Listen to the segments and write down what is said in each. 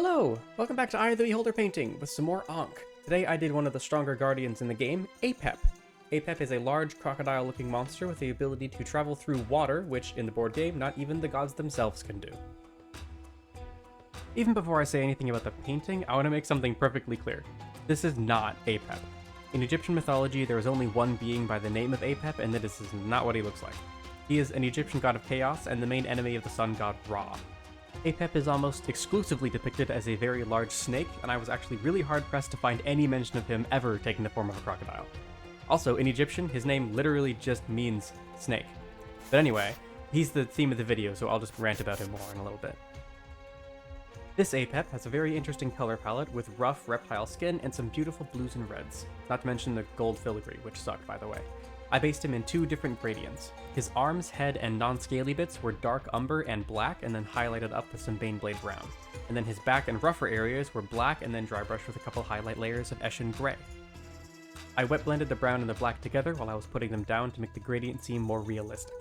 Hello! Welcome back to Eye of the Beholder painting with some more Ankh. Today I did one of the stronger guardians in the game, Apep. Apep is a large crocodile-looking monster with the ability to travel through water, which in the board game not even the gods themselves can do. Even before I say anything about the painting, I want to make something perfectly clear. This is not Apep. In Egyptian mythology, there is only one being by the name of Apep, and this is not what he looks like. He is an Egyptian god of chaos and the main enemy of the sun god Ra. Apep is almost exclusively depicted as a very large snake, and I was actually really hard-pressed to find any mention of him ever taking the form of a crocodile. Also, in Egyptian, his name literally just means snake. But anyway, he's the theme of the video, so I'll just rant about him more in a little bit. This Apep has a very interesting color palette with rough reptile skin and some beautiful blues and reds, not to mention the gold filigree, which sucked by the way. I based him in two different gradients. His arms, head, and non-scaly bits were dark umber and black, and then highlighted up with some Baneblade brown. And then his back and rougher areas were black and then dry brushed with a couple highlight layers of Eshin gray. I wet blended the brown and the black together while I was putting them down to make the gradient seem more realistic.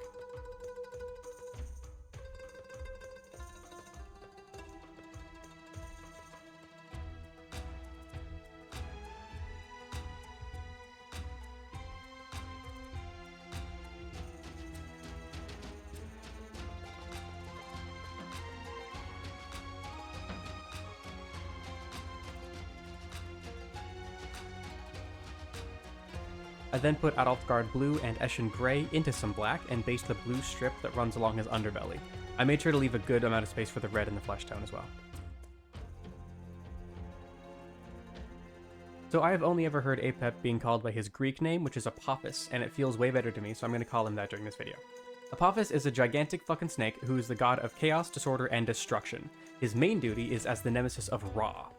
I then put Adolfgard blue and Eshin gray into some black and based the blue strip that runs along his underbelly. I made sure to leave a good amount of space for the red in the flesh tone as well. So I have only ever heard Apep being called by his Greek name, which is Apophis, and it feels way better to me, so I'm going to call him that during this video. Apophis is a gigantic fucking snake who is the god of chaos, disorder, and destruction. His main duty is as the nemesis of Ra.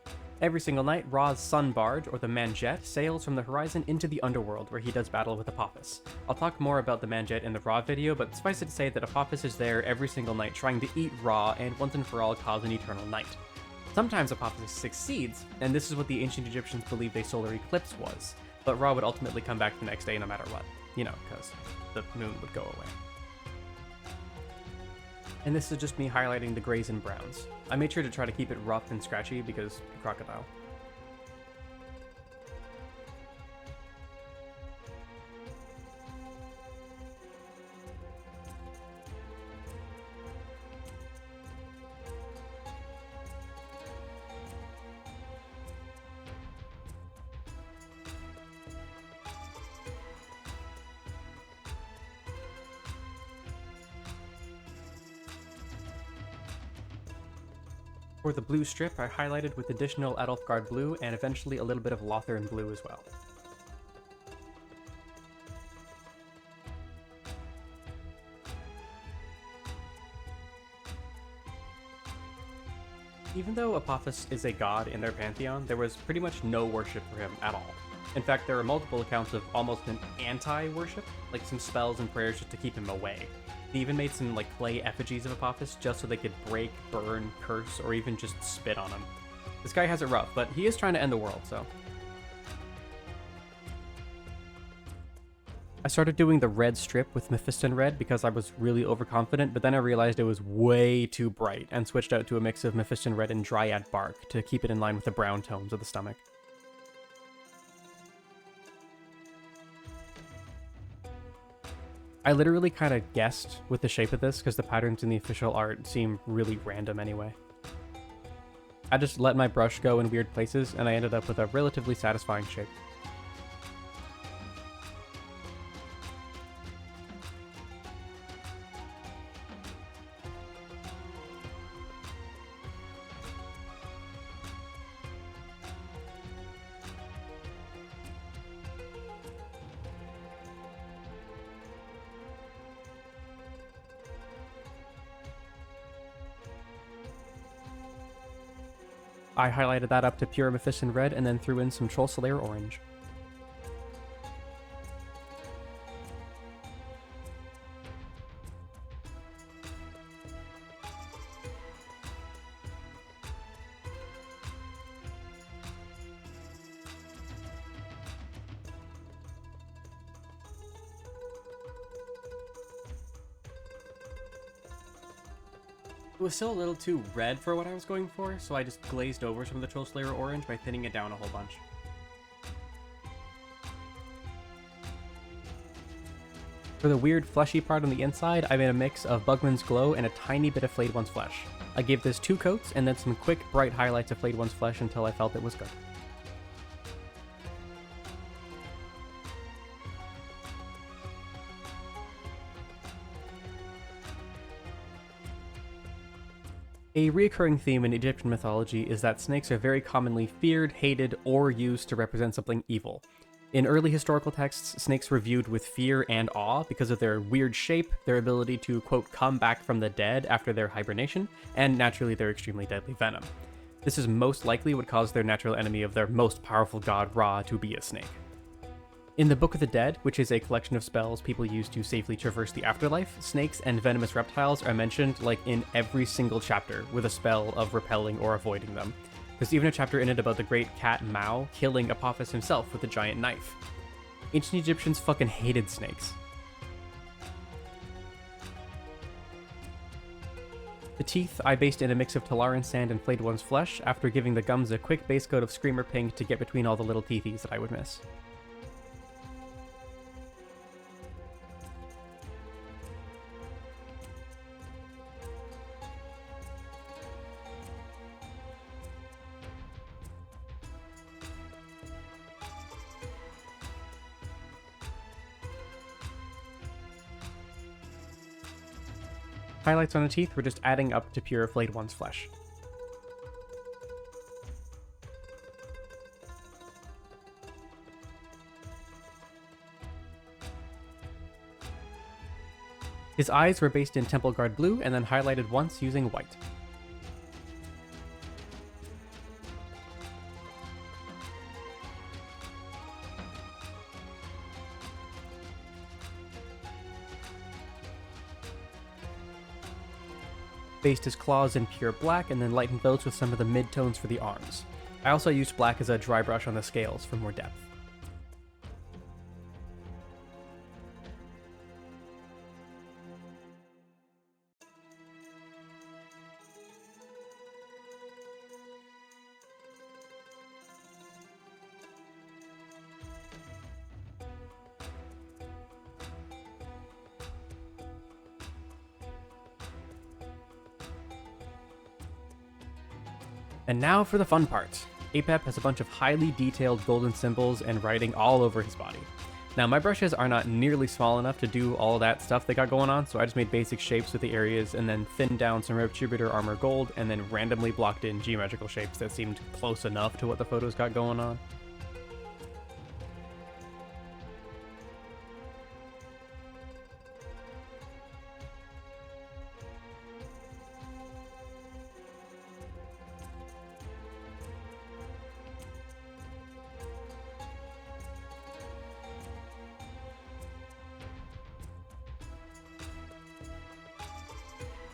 Every single night, Ra's sun barge, or the Manjet, sails from the horizon into the underworld, where he does battle with Apophis. I'll talk more about the Manjet in the Ra video, but suffice it to say that Apophis is there every single night trying to eat Ra and once and for all cause an eternal night. Sometimes Apophis succeeds, and this is what the ancient Egyptians believed a solar eclipse was, but Ra would ultimately come back the next day no matter what. You know, because the moon would go away. And this is just me highlighting the grays and browns. I made sure to try to keep it rough and scratchy because crocodile. For the blue strip, I highlighted with additional Adolfgard blue and eventually a little bit of Lothern blue as well. Even though Apophis is a god in their pantheon, there was pretty much no worship for him at all. In fact, there are multiple accounts of almost an anti-worship, like some spells and prayers just to keep him away. They even made some clay effigies of Apophis just so they could break, burn, curse, or even just spit on him. This guy has it rough, but he is trying to end the world, so. I started doing the red strip with Mephiston red because I was really overconfident, but then I realized it was way too bright and switched out to a mix of Mephiston red and Dryad bark to keep it in line with the brown tones of the stomach. I literally kind of guessed with the shape of this because the patterns in the official art seem really random anyway. I just let my brush go in weird places and I ended up with a relatively satisfying shape. I highlighted that up to pure Mephiston red and then threw in some Troll Slayer orange. It was still a little too red for what I was going for, so I just glazed over some of the Troll Slayer orange by thinning it down a whole bunch. For the weird fleshy part on the inside, I made a mix of Bugman's Glow and a tiny bit of Flayed One's Flesh. I gave this 2 coats and then some quick bright highlights of Flayed One's Flesh until I felt it was good. A recurring theme in Egyptian mythology is that snakes are very commonly feared, hated, or used to represent something evil. In early historical texts, snakes were viewed with fear and awe because of their weird shape, their ability to, quote, come back from the dead after their hibernation, and naturally their extremely deadly venom. This is most likely what caused their natural enemy of their most powerful god Ra to be a snake. In the Book of the Dead, which is a collection of spells people use to safely traverse the afterlife, snakes and venomous reptiles are mentioned like in every single chapter with a spell of repelling or avoiding them. There's even a chapter in it about the great cat Mao killing Apophis himself with a giant knife. Ancient Egyptians fucking hated snakes. The teeth I based in a mix of Talaran sand and Flayed One's Flesh after giving the gums a quick base coat of Screamer Pink to get between all the little teethies that I would miss. Highlights on the teeth were just adding up to pure Flayed One's Flesh. His eyes were based in Temple Guard blue and then highlighted once using white. Based his claws in pure black and then lightened those with some of the mid-tones for the arms. I also used black as a dry brush on the scales for more depth. And now for the fun part. Apep has a bunch of highly detailed golden symbols and writing all over his body. Now my brushes are not nearly small enough to do all that stuff they got going on, so I just made basic shapes with the areas and then thinned down some Retributor armor gold and then randomly blocked in geometrical shapes that seemed close enough to what the photos got going on.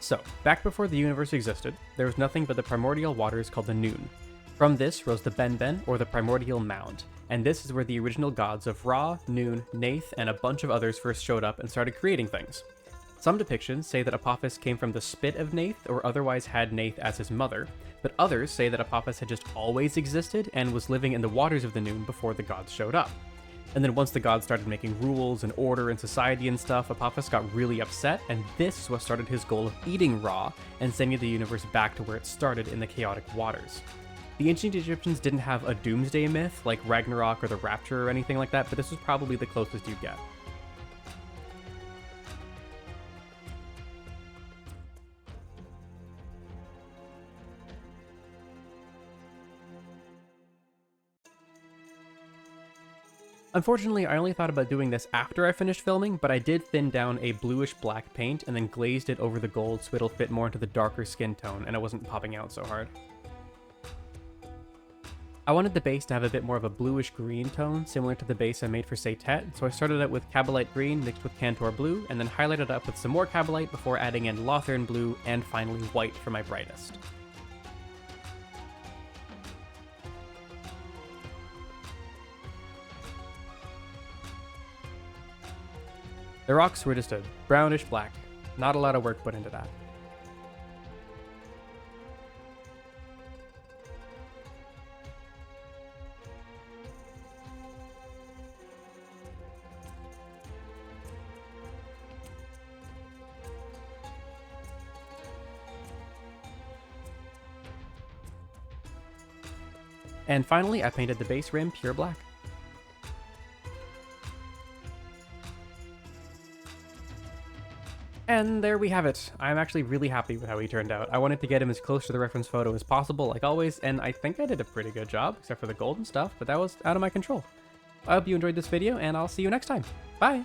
So, back before the universe existed, there was nothing but the primordial waters called the Noon. From this rose the Ben, or the primordial mound, and this is where the original gods of Ra, Noon, Nath, and a bunch of others first showed up and started creating things. Some depictions say that Apophis came from the spit of Nath or otherwise had Nath as his mother, but others say that Apophis had just always existed and was living in the waters of the Noon before the gods showed up. And then once the gods started making rules and order and society and stuff, Apophis got really upset, and this is what started his goal of eating Ra and sending the universe back to where it started in the chaotic waters. The ancient Egyptians didn't have a doomsday myth like Ragnarok or the Rapture or anything like that, but this was probably the closest you'd get. Unfortunately, I only thought about doing this after I finished filming, but I did thin down a bluish-black paint and then glazed it over the gold so it'll fit more into the darker skin tone and it wasn't popping out so hard. I wanted the base to have a bit more of a bluish-green tone, similar to the base I made for Setet, so I started out with Kabalite green mixed with Cantor blue, and then highlighted up with some more Kabalite before adding in Lothern blue and finally white for my brightest. The rocks were just a brownish black. Not a lot of work put into that. And finally, I painted the base rim pure black. And there we have it. I'm actually really happy with how he turned out. I wanted to get him as close to the reference photo as possible, like always, and I think I did a pretty good job, except for the golden stuff, but that was out of my control. I hope you enjoyed this video, and I'll see you next time. Bye!